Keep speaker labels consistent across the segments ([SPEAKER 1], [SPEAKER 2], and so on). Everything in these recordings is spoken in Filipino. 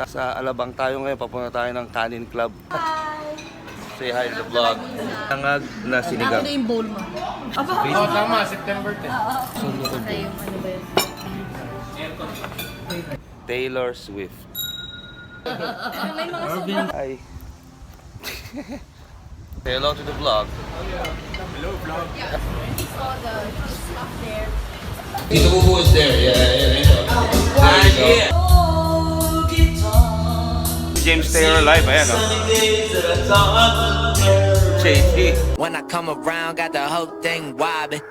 [SPEAKER 1] Sa Alabang tayo ngayon, papunta tayo ng Kanin Club.
[SPEAKER 2] Hi!
[SPEAKER 1] Say hi to the vlog. Tangag na sinigang.
[SPEAKER 2] Ako na yung bowl mo.
[SPEAKER 3] Oo, tama. September 10.
[SPEAKER 2] Ay, yung ano ba yun?
[SPEAKER 1] Taylor Swift.
[SPEAKER 2] May mga sobrang...
[SPEAKER 1] Hi. Say hello to the vlog.
[SPEAKER 3] Hello, vlog.
[SPEAKER 2] saw the stuff there.
[SPEAKER 1] Tita Bubu is there. Yeah. There you go. James Taylor live, ayan o. JT.
[SPEAKER 4] When I come around, got the whole thing wobbing.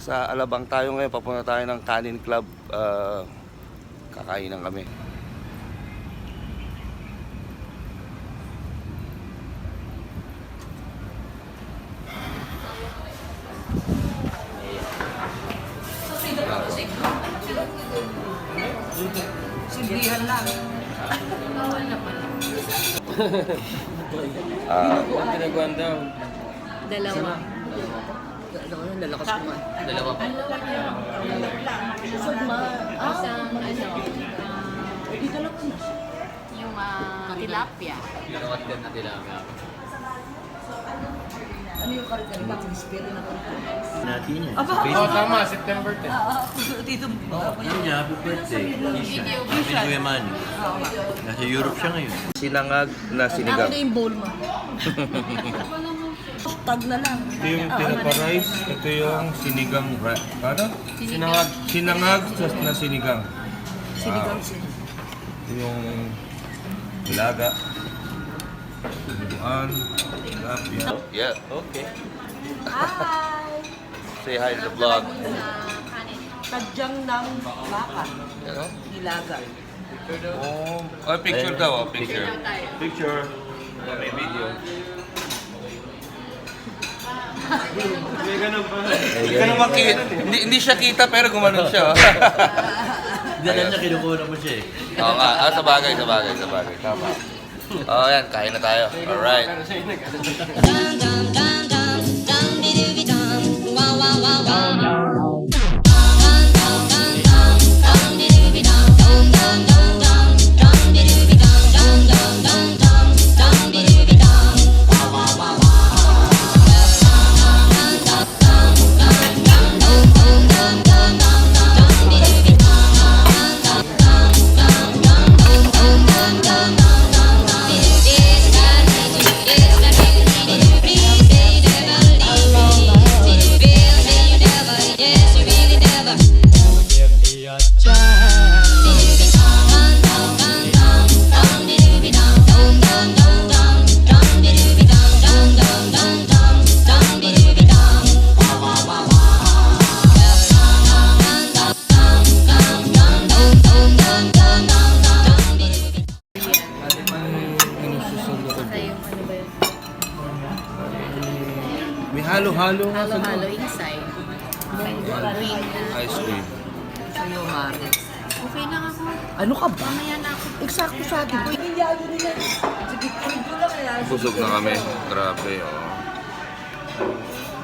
[SPEAKER 1] Sa Alabang tayo ngayon, papunta tayo ng Kanin Club. Kakainan kami.
[SPEAKER 2] Silbihan lang. Bawal na pala.
[SPEAKER 3] Ang pinagawan daw.
[SPEAKER 2] Dalawa.
[SPEAKER 3] Lalakas ko man. Dalawa pa.
[SPEAKER 2] Isang dito lang po. Yung tilapia.
[SPEAKER 3] Lalakas din na tilapia.
[SPEAKER 2] Ano yung karga? Spiri na karga.
[SPEAKER 5] Natin yan.
[SPEAKER 3] Oo, tama. September 10.
[SPEAKER 2] Dito mo.
[SPEAKER 5] Ano niya? Happy birthday.
[SPEAKER 2] Video.
[SPEAKER 5] Kuya Manny. Nasa Europe siya ngayon.
[SPEAKER 1] Sinangag na
[SPEAKER 2] Ako
[SPEAKER 1] sinigang.
[SPEAKER 2] na yung bowl mo. Tag na lang.
[SPEAKER 1] Ito yung tinapa-rice. Ito yung sinigang. Ano? Sinangag na sinigang.
[SPEAKER 2] Sinigang siya.
[SPEAKER 1] Ito yung ilaga. Sinigang. Tilapia. Yeah, okay.
[SPEAKER 2] Hi!
[SPEAKER 1] Say hi to the vlog.
[SPEAKER 2] Tadyang ng baka.
[SPEAKER 1] Ano?
[SPEAKER 2] Nilaga.
[SPEAKER 1] Oh, picture daw, picture. Picture. May video.
[SPEAKER 3] May ganun pa.
[SPEAKER 1] Hindi ka naman kita. Hindi siya kita pero gumanon siya.
[SPEAKER 5] Hindi na niya kinukuha mo siya eh.
[SPEAKER 1] Oo nga, sa bagay. Tama. Oh, yan, kain na tayo. Alright. May halo-halo.
[SPEAKER 2] Halo-halo inside. Green
[SPEAKER 1] Ice cream.
[SPEAKER 2] sa'yo, Mare. Okay lang ako.
[SPEAKER 6] Ano ka ba?
[SPEAKER 2] Mamaya na ako.
[SPEAKER 6] Eksakto sa atin ko. Hindi ako nila. Sige, ito lang kaya.
[SPEAKER 1] Busog na kami. Grabe, oh.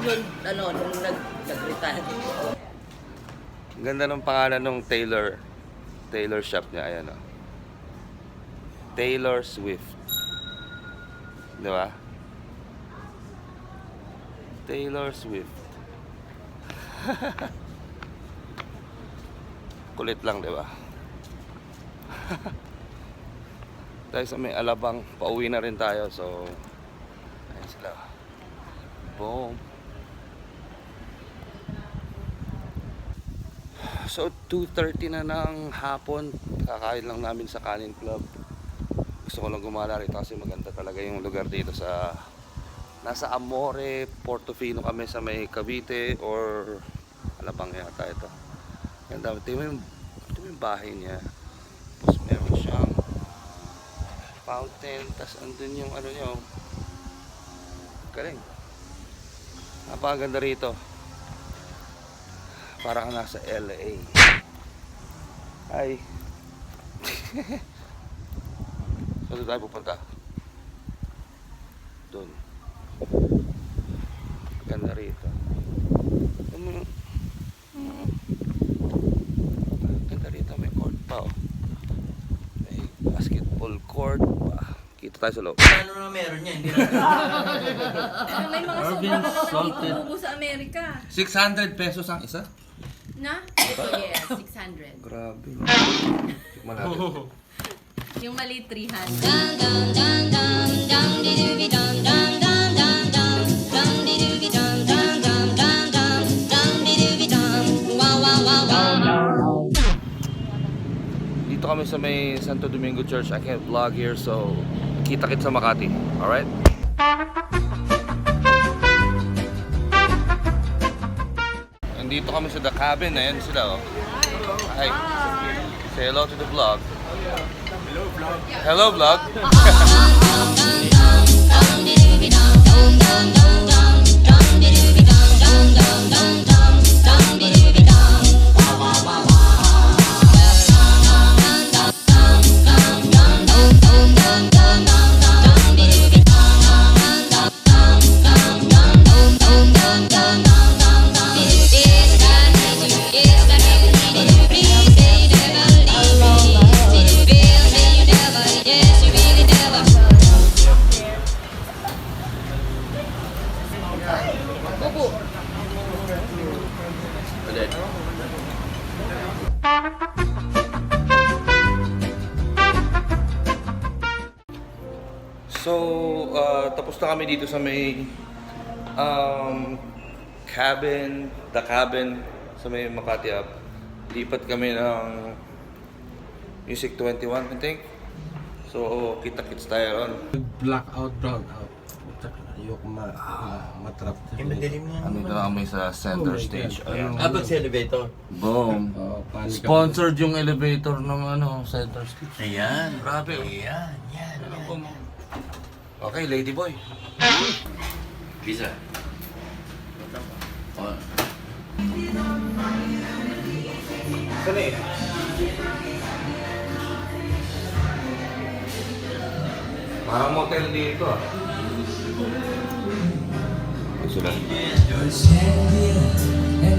[SPEAKER 6] Yun, nung nag-retire.
[SPEAKER 1] Ganda ng pangalan ng Taylor shop niya. Ayan, oh. Taylor Swift. Di ba? Taylor Swift. Kulit lang, di ba? Tayo sa may Alabang, pauwi na rin tayo. So, ayan sila. Boom. So, 2:30 na ng hapon. Kakain lang namin sa Kanin Club. Gusto ko lang gumala rito kasi maganda talaga yung lugar dito sa... Nasa Amore, PORTOFINO kami sa may Cavite or Alabang yata ito. Ganda. Tingnan mo yung bahay niya. Tapos meron siyang fountain. Tapos andun yung ano nyo. Galing. Napakaganda rito. Parang nasa LA. Hi. Saan tayo pupunta? Doon. Ganda rito. Ganda rito. May court pa, oh. May basketball court pa. Kita tayo sa loob.
[SPEAKER 5] Ano na meron niya? Hindi na.
[SPEAKER 2] May mga sobrang nakakitubo sa Amerika.
[SPEAKER 1] 600 pesos ang isa?
[SPEAKER 2] Na? Ito, yes, 600.
[SPEAKER 1] Grabe. Tikman natin.
[SPEAKER 2] Yung mali, 300.
[SPEAKER 1] Dito kami sa may Sto.Domingo Church. I can't vlog here, so kita-kit sa Makati. Alright? Nandito kami sa The Cabin. Ayan sila, oh. Hi. Say hello to the vlog. Hello, vlog. So, tapos na kami dito sa may cabin, the cabin sa may Makati Avenue. Lipat kami ng Music 21, I think. So, kita-kits tayo ron.
[SPEAKER 7] Blackout, brownout. Ayoko matrap.
[SPEAKER 5] Madilim nga.
[SPEAKER 1] Andito na kami sa center stage. Ayan.
[SPEAKER 5] Abot sa elevator.
[SPEAKER 1] Boom. Sponsored yung elevator ng center stage.
[SPEAKER 5] Ayan.
[SPEAKER 1] Grabe.
[SPEAKER 5] Ayan. Yan.
[SPEAKER 1] Okay, lady boy.
[SPEAKER 5] Visa. Oh.
[SPEAKER 1] Saan eh? Parang motel dito, ah. Ay, sila.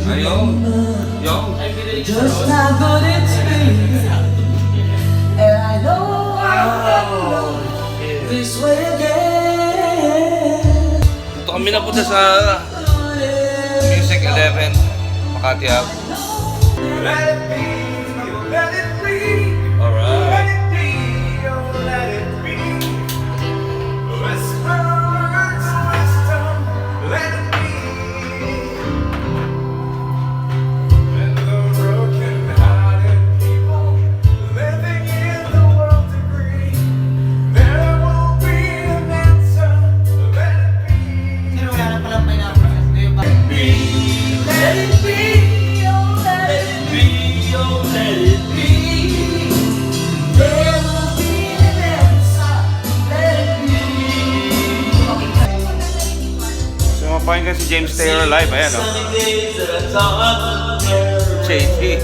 [SPEAKER 1] Ayun. Yung.
[SPEAKER 6] Just how good it's been, and I know this way again.
[SPEAKER 1] Dito kami napunta sa Music 11, Makati Avenue.
[SPEAKER 6] Let it be, let it be,
[SPEAKER 1] Alright.
[SPEAKER 6] let it be, oh let it be. Westwards, western, let it be. And the broken-hearted people living in the world agree there will be an answer. Let it be. Let it be, oh let it be, oh let it be. There will be an answer. Let it be.
[SPEAKER 1] So, mapakinggan si James Taylor live. Ayan, oh. JT.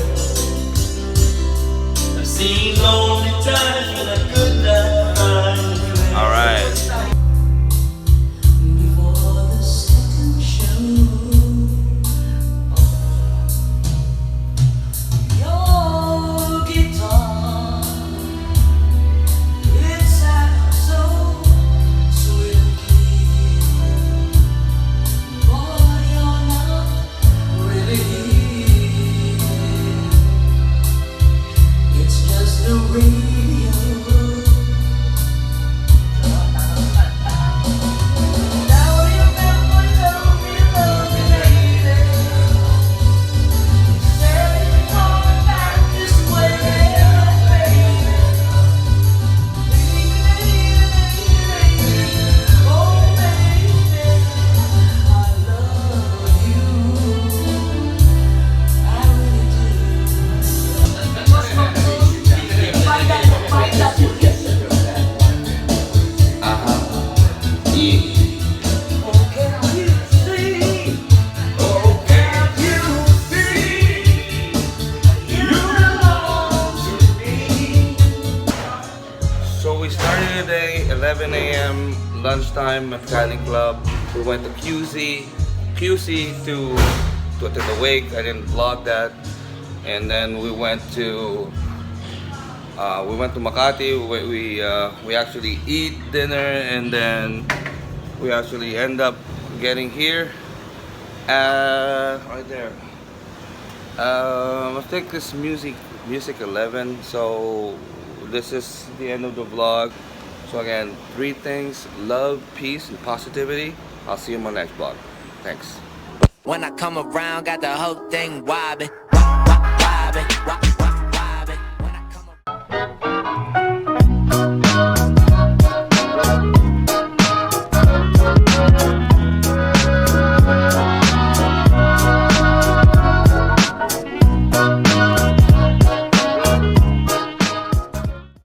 [SPEAKER 6] I've seen lonely times when I could not find you.
[SPEAKER 1] Alright.
[SPEAKER 6] Before the second show, your guitar, it sounds so sweetly. Boy, you're not really here. It's just the radio.
[SPEAKER 1] 11 a.m. lunchtime at Kanin Club. We went to QC to the wake. I didn't vlog that. And then we went to Makati. We actually eat dinner, and then we actually end up getting here right there. I think this music 11. So this is the end of the vlog. So again, 3 things: love, peace, and positivity. I'll see you in my next vlog. Thanks.
[SPEAKER 4] When I come around, got the whole thing wobbin', wobbin'.